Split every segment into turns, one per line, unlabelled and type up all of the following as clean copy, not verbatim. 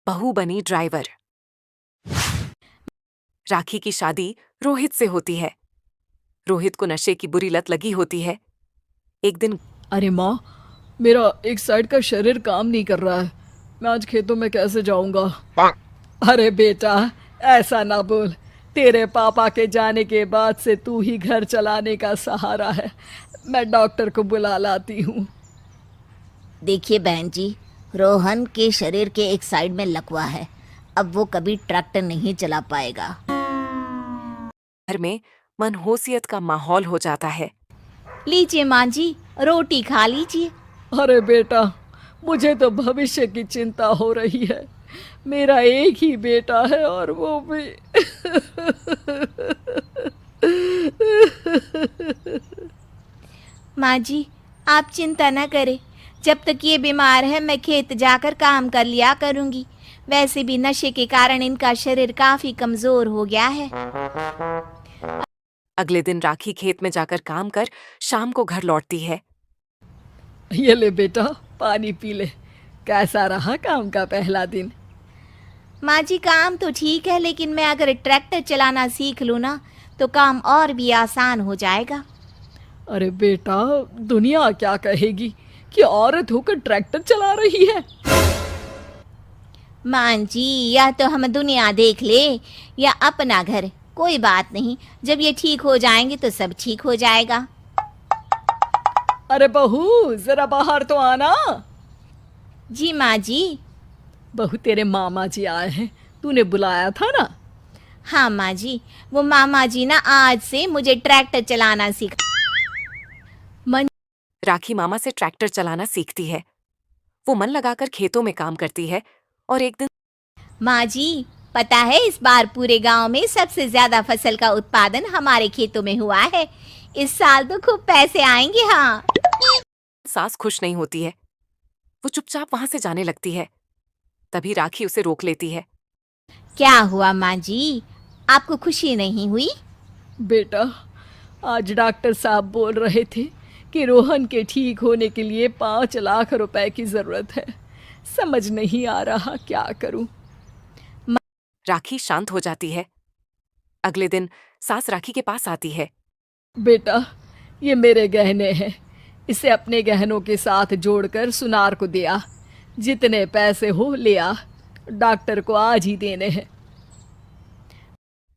बहू बनी ड्राइवर। राखी की शादी रोहित से होती है। रोहित को नशे की बुरी लत लगी होती है। एक दिन
अरे माँ, मेरा एक साइड का शरीर काम नहीं कर रहा है। मैं आज खेतों में कैसे जाऊंगा? अरे बेटा, ऐसा ना बोल। तेरे पापा के जाने के बाद से तू ही घर चलाने का सहारा है। मैं डॉक्टर को बुला लाती हूँ।
देखिए बहन जी, रोहन के शरीर के एक साइड में लकवा है। अब वो कभी ट्रैक्टर नहीं चला पाएगा।
घर में मनहोसियत का माहौल हो जाता है।
लीजिए माँ जी, रोटी खा लीजिए।
अरे बेटा, मुझे तो भविष्य की चिंता हो रही है। मेरा एक ही बेटा है और वो भी
माँ जी, आप चिंता न करें। जब तक ये बीमार है मैं खेत जाकर काम कर लिया करूँगी। वैसे भी नशे के कारण इनका शरीर काफ़ी कमज़ोर हो गया है।
अगले दिन राखी खेत में जाकर काम कर शाम को घर लौटती है।
ये ले बेटा, पानी पी ले। कैसा रहा काम का पहला दिन?
माँ जी, काम तो ठीक है, लेकिन मैं अगर ट्रैक्टर चलाना सीख लूँ ना तो काम और भी आसान हो जाएगा।
अरे बेटा, दुनिया क्या कहेगी कि औरत होकर ट्रैक्टर चला रही है।
माँ जी, या तो हम दुनिया देख ले या अपना घर, कोई बात नहीं। जब ये ठीक हो जाएंगे तो सब ठीक हो जाएगा।
अरे बहू, जरा बाहर तो आना।
जी माँ जी।
बहू, तेरे मामा जी आए हैं, तूने बुलाया था ना?
हाँ माँ जी, वो मामा जी ना आज से मुझे ट्रैक्टर चलाना सिखा।
राखी मामा से ट्रैक्टर चलाना सीखती है। वो मन लगाकर खेतों में काम करती है और एक दिन
माँ जी, पता है इस बार पूरे गांव में सबसे ज्यादा फसल का उत्पादन हमारे खेतों में हुआ है। इस साल तो खूब पैसे आएंगे। हाँ।
सास खुश नहीं होती है। वो चुपचाप वहां से जाने लगती है। तभी राखी उसे रोक लेती है।
क्या हुआ माँ जी, आपको खुशी नहीं हुई?
बेटा, आज डॉक्टर साहब बोल रहे थे कि रोहन के ठीक होने के लिए 5 लाख रुपए की जरूरत है। समझ नहीं आ रहा क्या करूं।
राखी शांत हो जाती है। अगले दिन सास राखी के पास आती है।
बेटा, ये मेरे गहने हैं। इसे अपने गहनों के साथ जोड़कर सुनार को दिया। जितने पैसे हो ले आ, डॉक्टर को आज ही देने हैं।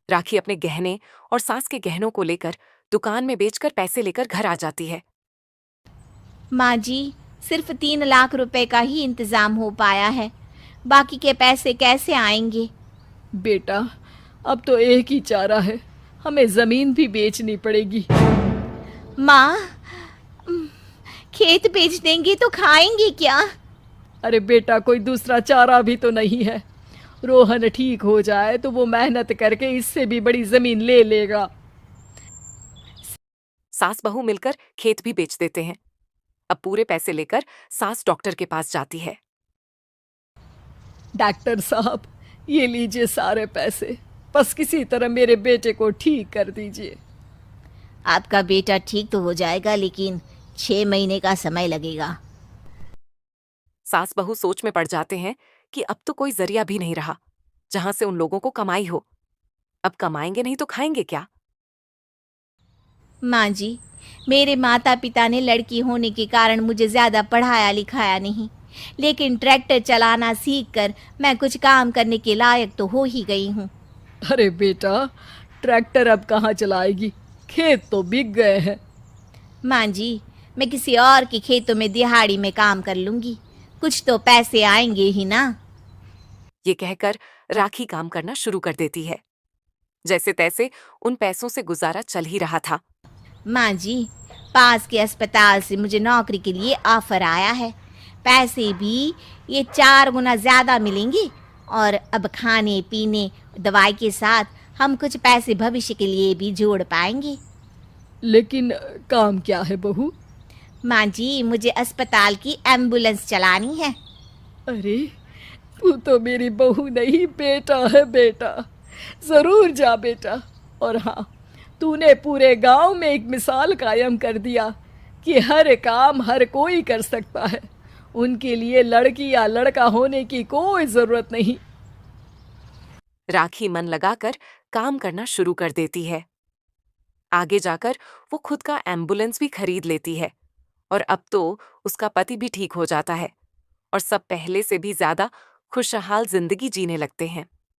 राखी अपने गहने और सास के गहनों को लेकर दुकान में बेचकर पैसे लेकर घर आ जाती है।
माँ जी, सिर्फ 3 लाख रुपए का ही इंतजाम हो पाया है। बाकी के पैसे कैसे आएंगे?
बेटा, अब तो एक ही चारा है, हमें जमीन भी बेचनी पड़ेगी।
माँ, खेत बेच देंगे तो खाएंगे क्या?
अरे बेटा, कोई दूसरा चारा भी तो नहीं है। रोहन ठीक हो जाए तो वो मेहनत करके इससे भी बड़ी जमीन ले लेगा।
सास बहू मिलकर खेत भी बेच देते हैं। अब पूरे पैसे लेकर सास डॉक्टर के पास जाती है।
डॉक्टर साहब, ये लीजिए सारे पैसे। बस किसी तरह मेरे बेटे को ठीक कर दीजिए।
आपका बेटा ठीक तो हो जाएगा, लेकिन 6 महीने का समय लगेगा।
सास बहू सोच में पड़ जाते हैं कि अब तो कोई जरिया भी नहीं रहा जहां से उन लोगों को कमाई हो। अब कमाएंगे नहीं तो खाएंगे क्या?
माँ जी, मेरे माता पिता ने लड़की होने के कारण मुझे ज़्यादा पढ़ाया लिखाया नहीं, लेकिन ट्रैक्टर चलाना सीखकर मैं कुछ काम करने के लायक तो हो ही गई हूँ।
अरे बेटा, ट्रैक्टर अब कहाँ चलाएगी? खेत तो बिक गए हैं।
माँ जी, मैं किसी और के खेतों में दिहाड़ी में काम कर लूँगी, कुछ तो पैसे आएंगे ही ना।
ये कहकर राखी काम करना शुरू कर देती है। जैसे तैसे उन पैसों से गुजारा चल ही रहा था।
माँ जी, पास के अस्पताल से मुझे नौकरी के लिए ऑफर आया है। पैसे भी ये 4 गुना ज़्यादा मिलेंगे और अब खाने पीने दवाई के साथ हम कुछ पैसे भविष्य के लिए भी जोड़ पाएंगे।
लेकिन काम क्या है बहू?
माँ जी, मुझे अस्पताल की एम्बुलेंस चलानी है।
अरे, तू तो मेरी बहू नहीं, बेटा है बेटा। जरूर जा बेटा। और हाँ, तूने पूरे गांव में एक मिसाल कायम कर दिया कि हर काम हर कोई कर सकता है। उनके लिए लड़की या लड़का होने की कोई जरूरत नहीं।
राखी मन लगाकर काम करना शुरू कर देती है। आगे जाकर वो खुद का एम्बुलेंस भी खरीद लेती है और अब तो उसका पति भी ठीक हो जाता है और सब पहले से भी ज्यादा खुशहाल जिंदगी जीने लगते हैं।